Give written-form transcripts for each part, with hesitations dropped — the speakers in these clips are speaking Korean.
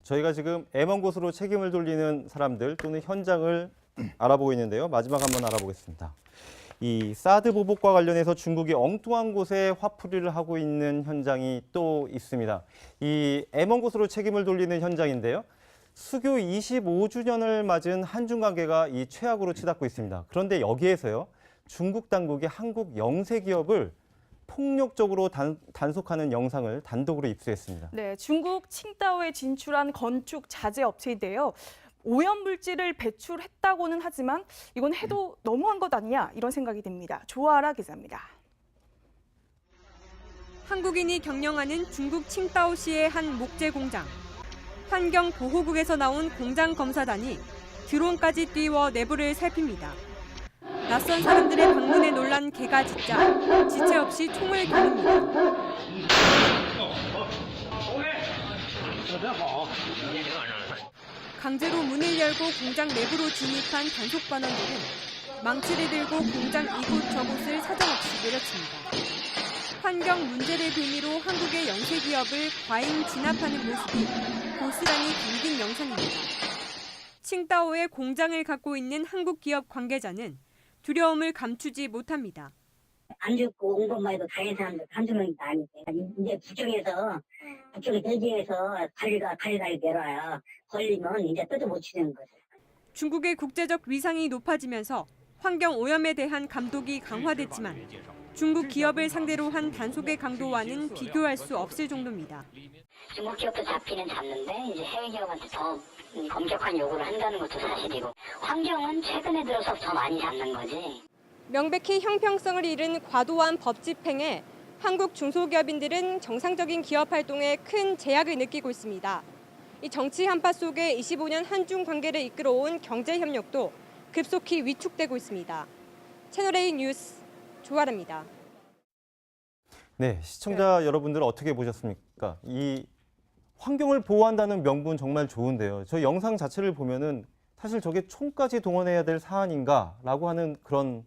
저희가 지금 먼 곳으로 책임을 돌리는 사람들 또는 현장을 알아보고 있는데요. 마지막 한번 알아보겠습니다. 이 사드 보복과 관련해서 중국이 엉뚱한 곳에 화풀이를 하고 있는 현장이 또 있습니다. 이 먼 곳으로 책임을 돌리는 현장인데요. 수교 25주년을 맞은 한중 관계가 이 최악으로 치닫고 있습니다. 그런데 여기에서요, 중국 당국이 한국 영세 기업을 폭력적으로 단속하는 영상을 단독으로 입수했습니다. 네, 중국 칭다오에 진출한 건축 자재 업체인데요. 오염물질을 배출했다고는 하지만 이건 해도 너무한 것 아니냐 이런 생각이 듭니다. 조아라 기자입니다. 한국인이 경영하는 중국 칭다오시의 한 목재 공장. 환경보호국에서 나온 공장 검사단이 드론까지 띄워 내부를 살핍니다. 낯선 사람들의 방문에 놀란 개가 짖자 지체 없이 총을 겨눕니다. 강제로 문을 열고 공장 내부로 진입한 단속반원들은 망치를 들고 공장 이곳저곳을 사정없이 내려칩니다. 환경 문제를 빌미로 한국의 영세 기업을 과잉 진압하는 모습이 고스란히 담긴 영상입니다. 칭다오에 공장을 갖고 있는 한국 기업 관계자는 두려움을 감추지 못합니다. 안 죽고 온 것만 해도 다행인 사람들 한두 명이 아닌데 이제 북쪽에 대지에서 관리가 내려와요. 걸리면 이제 뜯어 못 치는 거죠. 중국의 국제적 위상이 높아지면서 환경 오염에 대한 감독이 강화됐지만 중국 기업을 상대로 한 단속의 강도와는 비교할 수 없을 정도입니다. 중국 기업도 잡기는 잡는데 이제 해외 기업한테 더 엄격한 요구를 한다는 것도 사실이고 환경은 최근에 들어서 더 많이 잡는 거지. 명백히 형평성을 잃은 과도한 법 집행에 한국 중소기업인들은 정상적인 기업 활동에 큰 제약을 느끼고 있습니다. 이 정치 한파 속에 25년 한중 관계를 이끌어온 경제 협력도 급속히 위축되고 있습니다. 채널A 뉴스 조아라입니다. 네, 시청자 여러분들 어떻게 보셨습니까? 이 환경을 보호한다는 명분 정말 좋은데요. 저 영상 자체를 보면은 사실 저게 총까지 동원해야 될 사안인가라고 하는 그런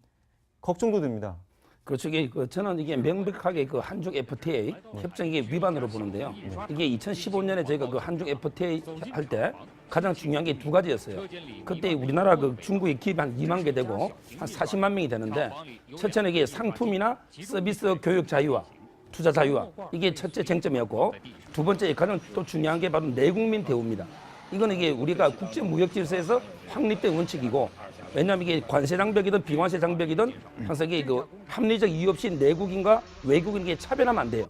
걱정도 듭니다. 그렇죠. 저는 이게 명백하게 한중 FTA 협정 위반으로 보는데요. 이게 2015년에 저희가 한중 FTA 할 때 가장 중요한 게 두 가지였어요. 그때 우리나라 중국의 기업이 한 2만 개 되고 한 40만 명이 되는데, 첫째는 이게 상품이나 서비스 교육 자유화, 투자 자유화, 이게 첫째 쟁점이었고, 두 번째 가장 또 중요한 게 바로 내국민 대우입니다. 이거는 이게 우리가 국제무역질서에서 확립된 원칙이고, 왜냐하면 이게 관세 장벽이든 비관세 장벽이든 항상 이게 합리적 이유 없이 내국인과 외국인에게 차별하면 안 돼요.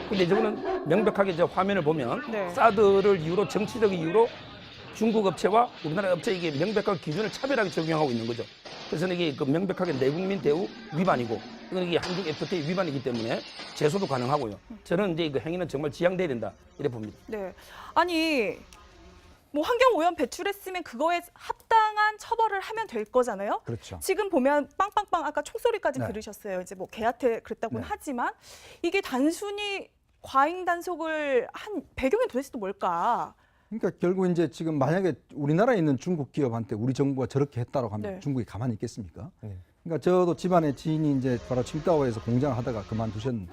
근데 저거는 명백하게 저 화면을 보면 사드를 이유로 정치적 이유로 중국 업체와 우리나라 업체 이게 명백한 기준을 차별하게 적용하고 있는 거죠. 그래서 이게 명백하게 내국민 대우 위반이고, 이건 이게 한중 FTA 위반이기 때문에 제소도 가능하고요. 저는 이제 그 행위는 정말 지양돼야 된다 이래 봅니다. 네, 아니. 뭐 환경 오염 배출했으면 그거에 합당한 처벌을 하면 될 거잖아요. 그렇죠. 지금 보면 빵빵빵 아까 총소리까지 네. 들으셨어요. 이제 뭐 개한테 그랬다고는 네. 하지만 이게 단순히 과잉 단속을 한 배경이 도대체 또 뭘까? 그러니까 결국 이제 지금 만약에 우리나라에 있는 중국 기업한테 우리 정부가 저렇게 했다고 하면 네. 중국이 가만히 있겠습니까? 네. 그러니까 저도 집안에 지인이 이제 바로 칭다오에서 공장을 하다가 그만두셨는데,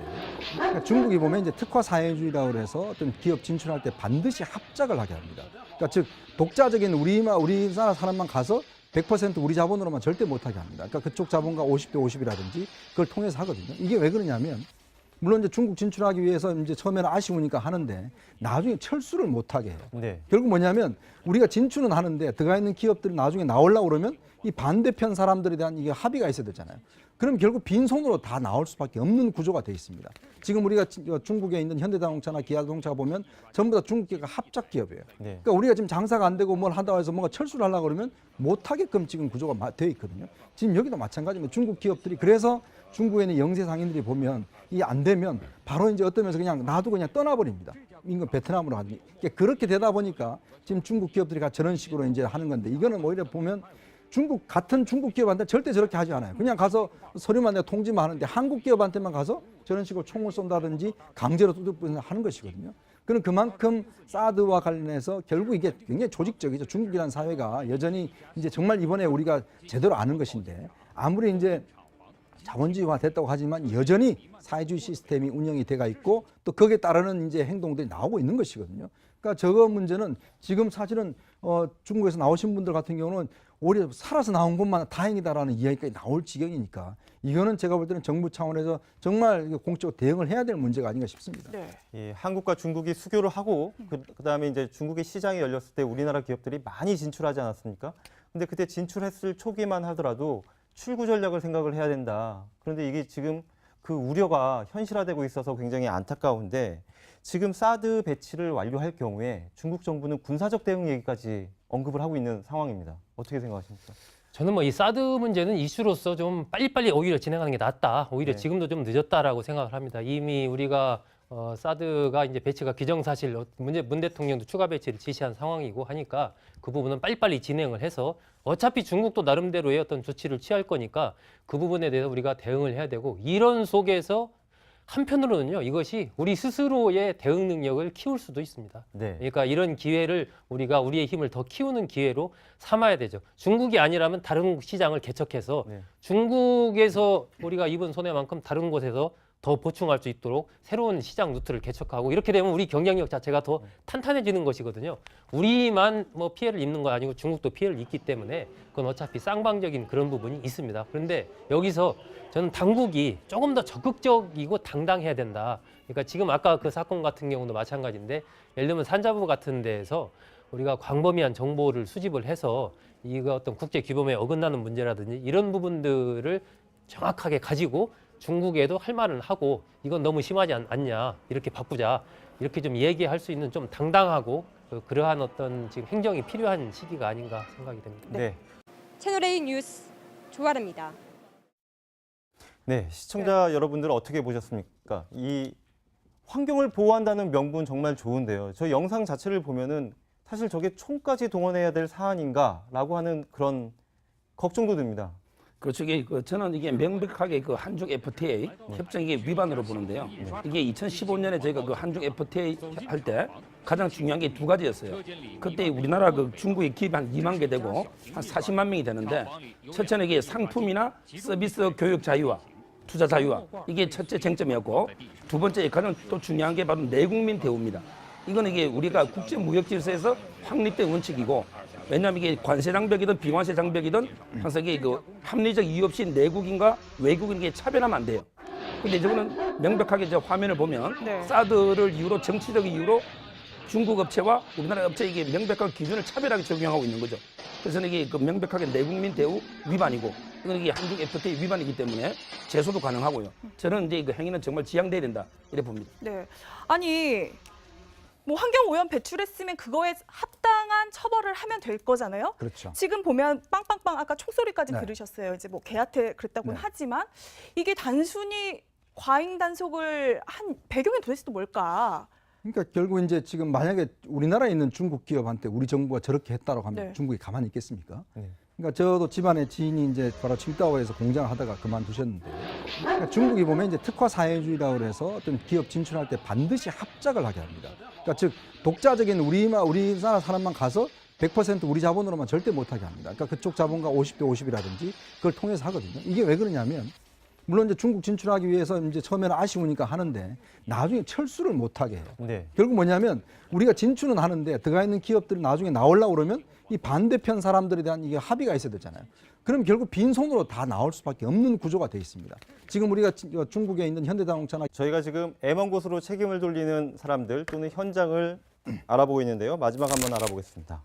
그러니까 중국이 보면 이제 특화 사회주의라고 해서 어떤 기업 진출할 때 반드시 합작을 하게 합니다. 그러니까 즉 독자적인 우리나라 사람만 가서 100% 우리 자본으로만 절대 못하게 합니다. 그러니까 그쪽 자본과 50대 50이라든지 그걸 통해서 하거든요. 이게 왜 그러냐면, 물론 이제 중국 진출하기 위해서 이제 처음에는 아쉬우니까 하는데 나중에 철수를 못하게 해요. 네. 결국 뭐냐면 우리가 진출은 하는데 들어가 있는 기업들이 나중에 나오려고 그러면 이 반대편 사람들에 대한 이게 합의가 있어야 되잖아요. 그럼 결국 빈손으로 다 나올 수밖에 없는 구조가 돼 있습니다. 지금 우리가 중국에 있는 현대자동차나 기아자동차가 보면 전부 다 중국 기업가 합작 기업이에요. 네. 그러니까 우리가 지금 장사가 안 되고 뭘 한다고 해서 뭔가 철수를 하려고 그러면 못하게끔 지금 구조가 돼 있거든요. 지금 여기도 마찬가지입니다. 중국 기업들이 그래서 중국에 있는 영세 상인들이 보면 이 안 되면 바로 이제 어떤 면에서 그냥 놔두고 그냥 떠나버립니다. 인근 베트남으로 가니. 그렇게 되다 보니까 지금 중국 기업들이 저런 식으로 이제 하는 건데, 이거는 오히려 보면 같은 중국 기업한테 절대 저렇게 하지 않아요. 그냥 가서 서류만 내가 통지만 하는데 한국 기업한테만 가서 저런 식으로 총을 쏜다든지 강제로 뚜둑부는 하는 것이거든요. 그럼 그만큼 사드와 관련해서 결국 이게 굉장히 조직적이죠. 중국이라는 사회가 여전히 이제 정말 이번에 우리가 제대로 아는 것인데, 아무리 이제 자본주의화 됐다고 하지만 여전히 사회주의 시스템이 운영이 돼가 있고 또 거기에 따르는 이제 행동들이 나오고 있는 것이거든요. 그러니까 저거 문제는 지금 사실은 중국에서 나오신 분들 같은 경우는 오히려 살아서 나온 것만 다행이다라는 이야기까지 나올 지경이니까 이거는 제가 볼 때는 정부 차원에서 정말 공적으로 대응을 해야 될 문제가 아닌가 싶습니다. 네. 예, 한국과 중국이 수교를 하고 그다음에 이제 중국의 시장이 열렸을 때 우리나라 기업들이 많이 진출하지 않았습니까? 근데 그때 진출했을 초기만 하더라도 출구 전략을 생각을 해야 된다. 그런데 이게 지금 그 우려가 현실화되고 있어서 굉장히 안타까운데 지금 사드 배치를 완료할 경우에 중국 정부는 군사적 대응 얘기까지 언급을 하고 있는 상황입니다. 어떻게 생각하십니까? 저는 뭐 이 사드 문제는 이슈로서 좀 빨리빨리 오히려 진행하는 게 낫다. 오히려 네. 지금도 좀 늦었다라고 생각을 합니다. 이미 우리가 사드가 이제 배치가 기정사실 문 대통령도 추가 배치를 지시한 상황이고 하니까 그 부분은 빨리빨리 진행을 해서 어차피 중국도 나름대로의 어떤 조치를 취할 거니까 그 부분에 대해서 우리가 대응을 해야 되고 이런 속에서 한편으로는요 이것이 우리 스스로의 대응 능력을 키울 수도 있습니다. 네. 그러니까 이런 기회를 우리가 우리의 힘을 더 키우는 기회로 삼아야 되죠. 중국이 아니라면 다른 시장을 개척해서 네. 중국에서 우리가 입은 손해만큼 다른 곳에서 더 보충할 수 있도록 새로운 시장 루트를 개척하고 이렇게 되면 우리 경쟁력 자체가 더 탄탄해지는 것이거든요. 우리만 뭐 피해를 입는 거 아니고 중국도 피해를 입기 때문에 그건 어차피 쌍방적인 그런 부분이 있습니다. 그런데 여기서 저는 당국이 조금 더 적극적이고 당당해야 된다. 그러니까 지금 아까 그 사건 같은 경우도 마찬가지인데 예를 들면 산자부 같은 데에서 우리가 광범위한 정보를 수집을 해서 이거 어떤 국제 규범에 어긋나는 문제라든지 이런 부분들을 정확하게 가지고 중국에도 할 말은 하고 이건 너무 심하지 않냐 이렇게 바꾸자 이렇게 좀 얘기할 수 있는 좀 당당하고 그러한 어떤 지금 행정이 필요한 시기가 아닌가 생각이 됩니다. 네. 채널A 뉴스 조아르입니다. 네, 시청자 여러분들은 어떻게 보셨습니까? 이 환경을 보호한다는 명분 정말 좋은데요. 저 영상 자체를 보면은 사실 저게 총까지 동원해야 될 사안인가라고 하는 그런 걱정도 듭니다. 그렇죠. 저는 이게 명백하게 그 한중 FTA 협정이 위반으로 보는데요. 이게 2015년에 저희가 그 한중 FTA 할 때 가장 중요한 게 두 가지였어요. 그때 우리나라 그 중국의 기업이 한 2만 개 되고 한 40만 명이 되는데 첫째는 이게 상품이나 서비스 교육 자유화, 투자 자유화 이게 첫째 쟁점이었고 두 번째 가장 또 중요한 게 바로 내국민 대우입니다. 이건 이게 우리가 국제 무역 질서에서 확립된 원칙이고 왜냐하면 이게 관세 장벽이든 비관세 장벽이든 항상 이게 그 합리적 이유 없이 내국인과 외국인에게 차별하면 안 돼요. 근데 저거는 명백하게 저 화면을 보면 네. 사드를 이유로 정치적 이유로 중국 업체와 우리나라 업체 이게 명백한 기준을 차별하게 적용하고 있는 거죠. 그래서 이게 그 명백하게 내국민 대우 위반이고 이건 이게 한중 FTA 위반이기 때문에 제소도 가능하고요. 저는 이제 그 행위는 정말 지양돼야 된다 이래 봅니다. 네. 아니 뭐 환경 오염 배출했으면 그거에 합당한 처벌을 하면 될 거잖아요. 그렇죠. 지금 보면 빵빵빵 아까 총소리까지 네. 들으셨어요. 이제 뭐 개한테 그랬다고는 네. 하지만 이게 단순히 과잉 단속을 한 배경이 도대체 또 뭘까? 그러니까 결국 이제 지금 만약에 우리나라에 있는 중국 기업한테 우리 정부가 저렇게 했다라고 하면 네. 중국이 가만히 있겠습니까? 네. 그러니까 저도 집안에 지인이 이제 바로 칭다오에서 공장을 하다가 그만두셨는데, 그러니까 중국이 보면 이제 특화 사회주의라고 해서 어떤 기업 진출할 때 반드시 합작을 하게 합니다. 그러니까 즉 독자적인 우리나라 사람만 가서 100% 우리 자본으로만 절대 못하게 합니다. 그러니까 그쪽 자본과 50대 50이라든지 그걸 통해서 하거든요. 이게 왜 그러냐면 물론 이제 중국 진출하기 위해서 이제 처음에는 아쉬우니까 하는데 나중에 철수를 못하게 해요. 네. 결국 뭐냐면 우리가 진출은 하는데 들어가 있는 기업들이 나중에 나오려고 그러면 이 반대편 사람들에 대한 이게 합의가 있어야 되잖아요. 그럼 결국 빈손으로 다 나올 수밖에 없는 구조가 되어 있습니다. 지금 우리가 중국에 있는 현대자동차나 저희가 지금 애먼 곳으로 책임을 돌리는 사람들 또는 현장을 알아보고 있는데요. 마지막 한번 알아보겠습니다.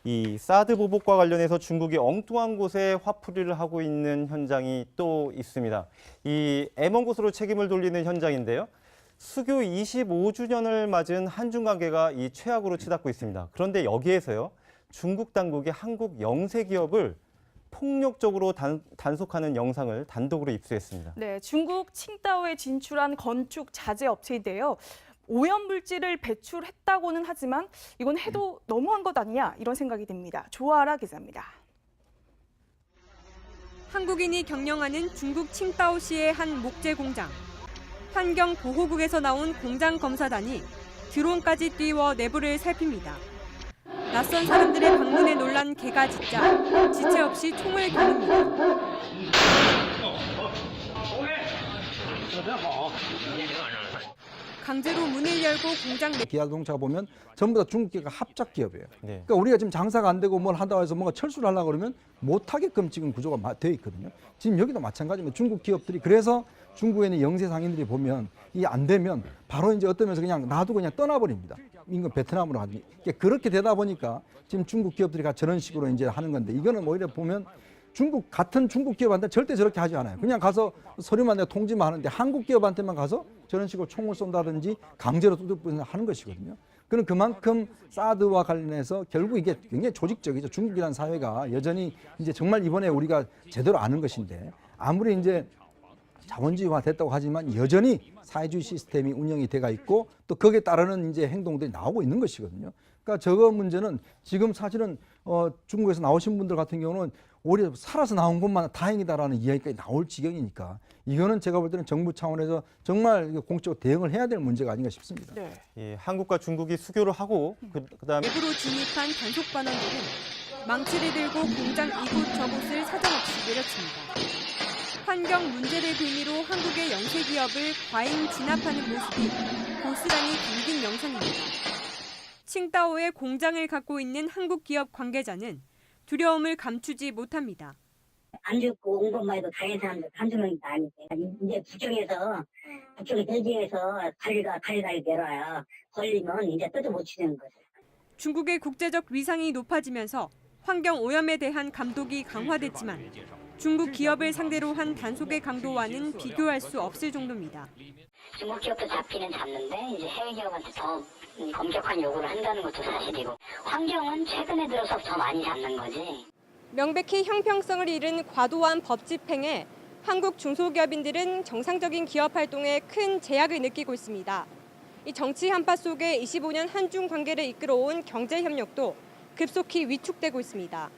이 사드 보복과 관련해서 중국이 엉뚱한 곳에 화풀이를 하고 있는 현장이 또 있습니다. 이 애먼 곳으로 책임을 돌리는 현장인데요. 수교 25주년을 맞은 한중 관계가 이 최악으로 치닫고 있습니다. 그런데 여기에서요. 중국 당국이 한국 영세 기업을 폭력적으로 단속하는 영상을 단독으로 입수했습니다. 네, 중국 칭다오에 진출한 건축 자재 업체인데요. 오염 물질을 배출했다고는 하지만 이건 해도 너무한 것 아니냐 이런 생각이 듭니다. 조아라 기자입니다. 한국인이 경영하는 중국 칭다오시의 한 목재 공장. 환경보호국에서 나온 공장 검사단이 드론까지 띄워 내부를 살핍니다. 낯선 사람들의 방문에 놀란 개가 짖자 지체 없이 총을 겨눕니다. 강제로 문을 열고 공장 내 기아자동차 보면 전부 다 중국 기업과 합작 기업이에요. 네. 그러니까 우리가 지금 장사가 안 되고 뭘 한다고 해서 뭔가 철수를 하려고 그러면 못 하게끔 지금 구조가 되어 있거든요. 지금 여기도 마찬가지입니다. 중국 기업들이 그래서 중국에 있는 영세 상인들이 보면 이게 안 되면 바로 이제 어떤 면에서 그냥 놔두고 그냥 떠나버립니다. 인근 베트남으로 가니. 그렇게 되다 보니까 지금 중국 기업들이 저런 식으로 이제 하는 건데 이거는 오히려 보면 같은 중국 기업한테 절대 저렇게 하지 않아요. 그냥 가서 서류만 내가 통지만 하는데 한국 기업한테만 가서 저런 식으로 총을 쏜다든지 강제로 뚜둑부는 하는 것이거든요. 그럼 그만큼 사드와 관련해서 결국 이게 굉장히 조직적이죠. 중국이라는 사회가 여전히 이제 정말 이번에 우리가 제대로 아는 것인데 아무리 이제 자본주의화 됐다고 하지만 여전히 사회주의 시스템이 운영이 돼가 있고 또 거기에 따르는 이제 행동들이 나오고 있는 것이거든요. 그러니까 저거 문제는 지금 사실은 중국에서 나오신 분들 같은 경우는 오히려 살아서 나온 것만 다행이다라는 이야기까지 나올 지경이니까 이거는 제가 볼 때는 정부 차원에서 정말 공적으로 대응을 해야 될 문제가 아닌가 싶습니다. 네. 예, 한국과 중국이 수교를 하고 그다음에 내부로 진입한 단속 반원들은 망치를 들고 공장 이곳 저곳을 사정없이 내려칩니다. 환경 문제를 빌미로 한국의 영세 기업을 과잉 진압하는 모습이 고스란히 담긴 영상입니다. 칭다오에 공장을 갖고 있는 한국 기업 관계자는 두려움을 감추지 못합니다. 안 죽고 온 것만 해도 다행인 사람들 한두 명이 아니지. 이제 북쪽이 대지에서 관리가 내려와요. 걸리면 이제 뜯어 못 치는 거죠. 중국의 국제적 위상이 높아지면서 환경 오염에 대한 감독이 강화됐지만 중국 기업을 상대로 한 단속의 강도와는 비교할 수 없을 정도입니다. 중국 기업도 잡는데 이제 해외 기업한테 더 엄격한 요구를 한다는 것도 사실이고 환경은 최근에 들어서 더 많이 잡는 거지. 명백히 형평성을 잃은 과도한 법 집행에 한국 중소기업인들은 정상적인 기업 활동에 큰 제약을 느끼고 있습니다. 이 정치 한파 속에 25년 한중 관계를 이끌어온 경제 협력도 급속히 위축되고 있습니다.